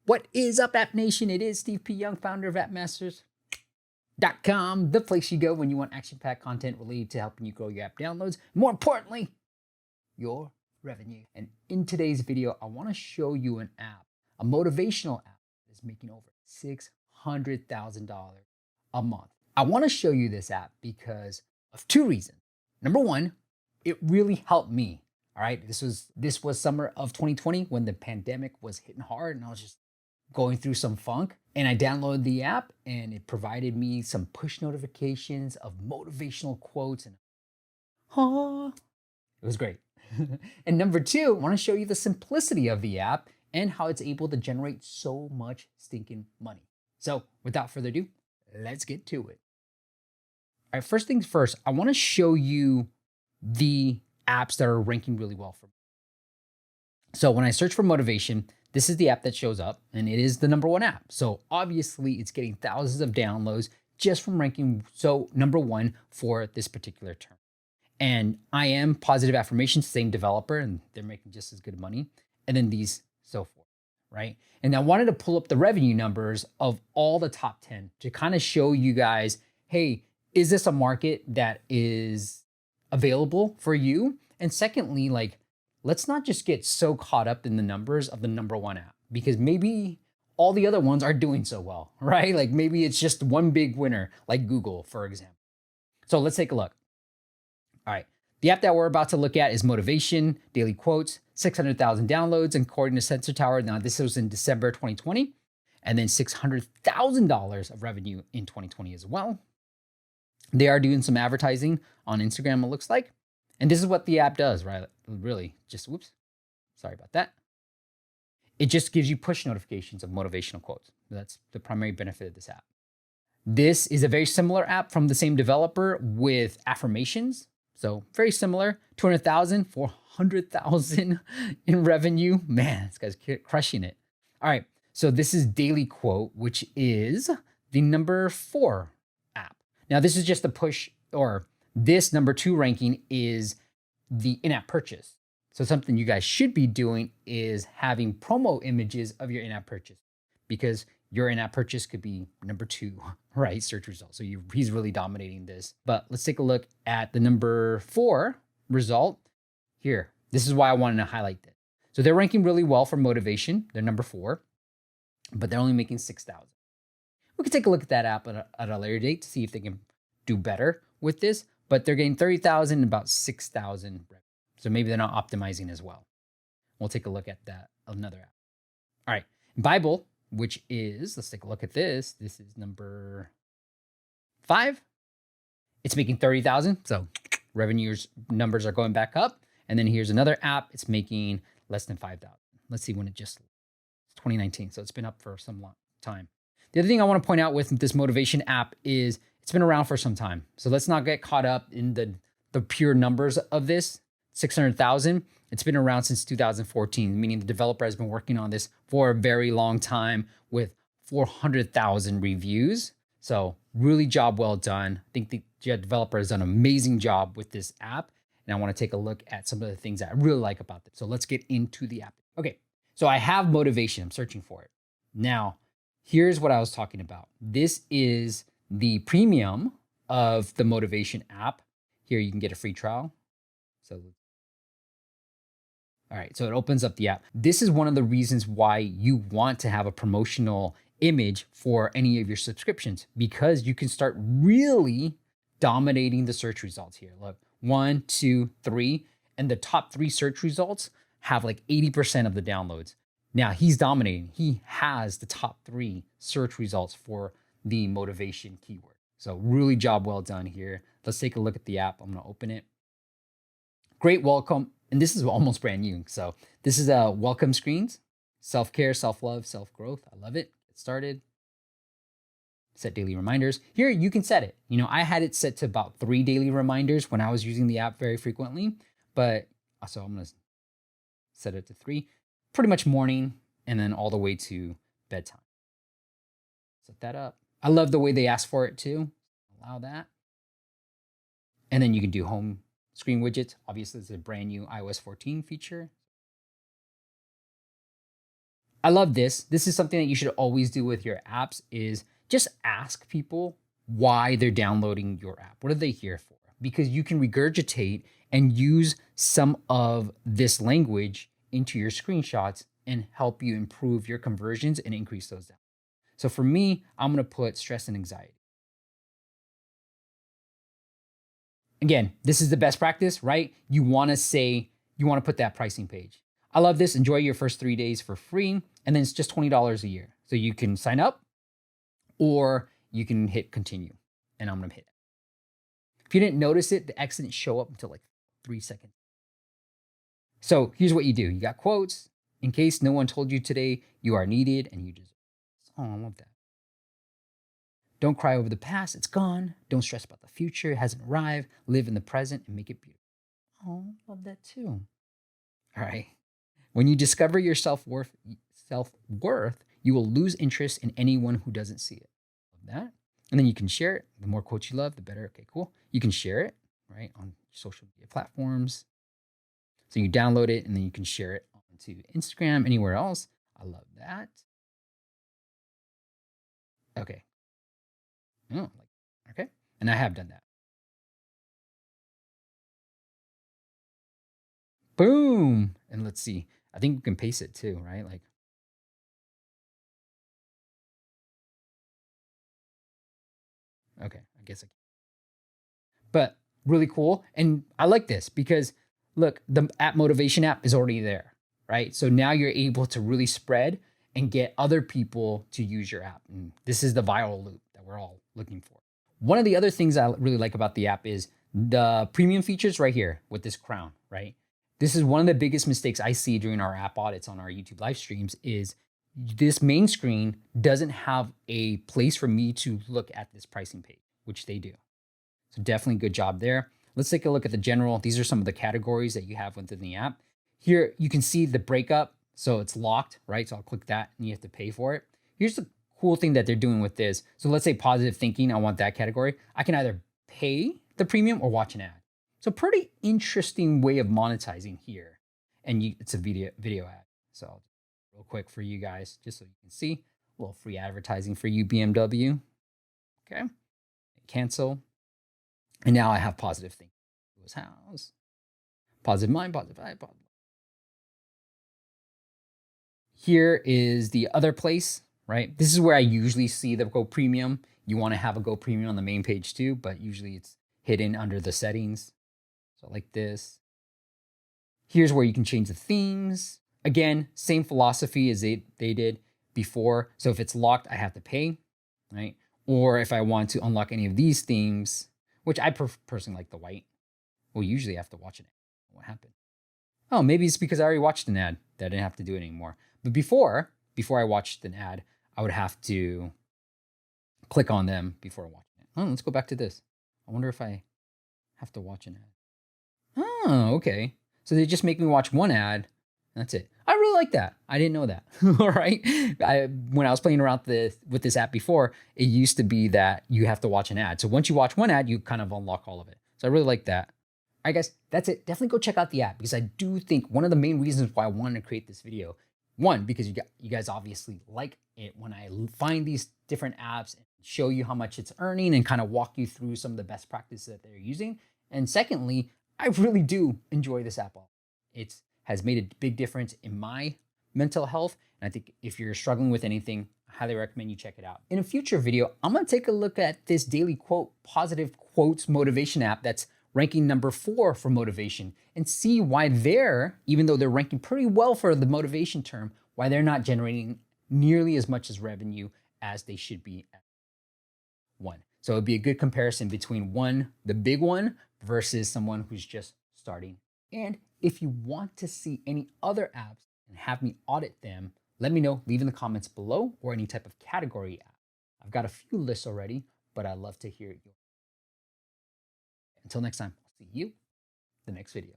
What is up, App Nation? It is Steve P. Young, founder of appmasters.com, the place you go when you want action-packed content related to helping you grow your app downloads. More importantly, your revenue. And in today's video, I want to show you an app, a motivational app that is making over $600,000 a month. I want to show you this app because of two reasons. Number one, it really helped me. All right, this was summer of 2020 when the pandemic was hitting hard, and I was just going through some funk, and I downloaded the app and it provided me some push notifications of motivational quotes, and it was great. And number two, I want to show you the simplicity of the app and how it's able to generate so much stinking money. So without further ado, let's get to it. All right, first things first, I want to show you the apps that are ranking really well for me. So when I search for motivation, this is the app that shows up, and it is the number one app. So obviously it's getting thousands of downloads just from ranking so number one for this particular term. And I am Positive Affirmations, same developer, and they're making just as good money. And then these so forth, right? And I wanted to pull up the revenue numbers of all the top 10 to kind of show you guys, hey, is this a market that is available for you? And secondly, like, let's not just get so caught up in the numbers of the number one app, because maybe all the other ones are doing so well, right? Like maybe it's just one big winner, like Google, for example. So let's take a look. All right. The app that we're about to look at is Motivation, daily quotes, 600,000 downloads, according to Sensor Tower. Now, this was in December 2020, and then $600,000 of revenue in 2020 as well. They are doing some advertising on Instagram, it looks like. And this is what the app does, right? Really, just whoops. Sorry about that. It just gives you push notifications of motivational quotes. That's the primary benefit of this app. This is a very similar app from the same developer with affirmations. So very similar, 200,000, 400,000 in revenue. Man, this guy's crushing it. All right, so this is Daily Quote, which is the number 4 app. Now this is just a push, or this number 2 ranking is the in-app purchase. So something you guys should be doing is having promo images of your in-app purchase, because your in-app purchase could be number 2, right? Search results. So he's really dominating this. But let's take a look at the number 4 result here. This is why I wanted to highlight this. So they're ranking really well for motivation. They're number 4, but they're only making 6,000. We could take a look at that app at a later date to see if they can do better with this, but they're getting 30,000 and about 6,000. So maybe they're not optimizing as well. We'll take a look at that, another app. All right, Bible, which is, let's take a look at this. This is number 5. It's making 30,000. So revenues numbers are going back up. And then here's another app. It's making less than 5,000. Let's see when it's 2019. So it's been up for some long time. The other thing I want to point out with this motivation app is it's been around for some time. So let's not get caught up in the pure numbers of this. 600,000. It's been around since 2014, meaning the developer has been working on this for a very long time with 400,000 reviews. So really job well done. I think the developer has done an amazing job with this app. And I want to take a look at some of the things that I really like about it. So let's get into the app. Okay, so I have motivation. I'm searching for it. Now, here's what I was talking about. This is the premium of the motivation app. Here you can get a free trial. So all right, so it opens up the app. This is one of the reasons why you want to have a promotional image for any of your subscriptions, because you can start really dominating the search results here. Look, 1, 2, 3, and the top 3 search results have like 80% of the downloads. Now he's dominating. He has the top 3 search results for the motivation keyword. So really job well done here. Let's take a look at the app. I'm gonna open it. Great welcome. And this is almost brand new. So this is a welcome screens, self-care, self-love, self-growth. I love it. Get started. Set daily reminders. Here you can set it. You know, I had it set to about 3 daily reminders when I was using the app very frequently, but so I'm going to set it to 3, pretty much morning and then all the way to bedtime. Set that up. I love the way they ask for it too. Allow that. And then you can do home screen widgets. Obviously, it's a brand new iOS 14 feature. I love this. This is something that you should always do with your apps is just ask people why they're downloading your app. What are they here for? Because you can regurgitate and use some of this language into your screenshots and help you improve your conversions and increase those down. So for me, I'm going to put stress and anxiety. Again, this is the best practice, right? You want to put that pricing page. I love this. Enjoy your first 3 days for free. And then it's just $20 a year. So you can sign up or you can hit continue. And I'm going to hit it. If you didn't notice it, the X didn't show up until like 3 seconds. So here's what you do. You got quotes. In case no one told you today, you are needed and you deserve it. Oh, I love that. Don't cry over the past. It's gone. Don't stress about the future. It hasn't arrived. Live in the present and make it beautiful. Oh, love that too. All right. When you discover your self-worth, you will lose interest in anyone who doesn't see it. Love that. And then you can share it. The more quotes you love, the better. Okay, cool. You can share it, right, on social media platforms. So you download it and then you can share it onto Instagram, anywhere else. I love that. Okay. Oh, okay. And I have done that. Boom. And let's see. I think we can paste it too, right? Like, okay, I guess I can. But really cool. And I like this because look, the app motivation app is already there, right? So now you're able to really spread and get other people to use your app. And this is the viral loop that we're all looking for. One of the other things I really like about the app is the premium features right here with this crown, right? This is one of the biggest mistakes I see during our app audits on our YouTube live streams is this main screen doesn't have a place for me to look at this pricing page, which they do. So definitely good job there. Let's take a look at the general. These are some of the categories that you have within the app. Here you can see the breakup. So it's locked, right? So I'll click that and you have to pay for it. Here's the cool thing that they're doing with this. So let's say positive thinking, I want that category. I can either pay the premium or watch an ad. So pretty interesting way of monetizing here. And it's a video ad. So I'll do real quick for you guys, just so you can see a little free advertising for you, BMW. Okay, cancel. And now I have positive thinking. Lewis House, positive mind, positive eye, positive. Here is the other place, right? This is where I usually see the Go Premium. You want to have a Go Premium on the main page too, but usually it's hidden under the settings. So like this. Here's where you can change the themes. Again, same philosophy as they did before. So if it's locked, I have to pay, right? Or if I want to unlock any of these themes, which I personally like the white. Well, usually I have to watch it. What happened? Oh, maybe it's because I already watched an ad that I didn't have to do it anymore. But before I watched an ad, I would have to click on them before watching it. Oh, let's go back to this. I wonder if I have to watch an ad. Oh, okay. So they just make me watch one ad. That's it. I really like that. I didn't know that. All right. When I was playing around with this app before, it used to be that you have to watch an ad. So once you watch one ad, you kind of unlock all of it. So I really like that. All right, guys, that's it. Definitely go check out the app because I do think one of the main reasons why I wanted to create this video, one, because you guys obviously like it when I find these different apps and show you how much it's earning and kind of walk you through some of the best practices that they're using. And secondly, I really do enjoy this app. It has made a big difference in my mental health. And I think if you're struggling with anything, I highly recommend you check it out. In a future video, I'm going to take a look at this daily quote, positive quotes motivation app that's ranking number 4 for motivation and see why they're, even though they're ranking pretty well for the motivation term, why they're not generating nearly as much as revenue as they should be at one. So it'd be a good comparison between one, the big one, versus someone who's just starting. And if you want to see any other apps and have me audit them, let me know, leave in the comments below or any type of category app. I've got a few lists already, but I'd love to hear you. Until next time, I'll see you in the next video.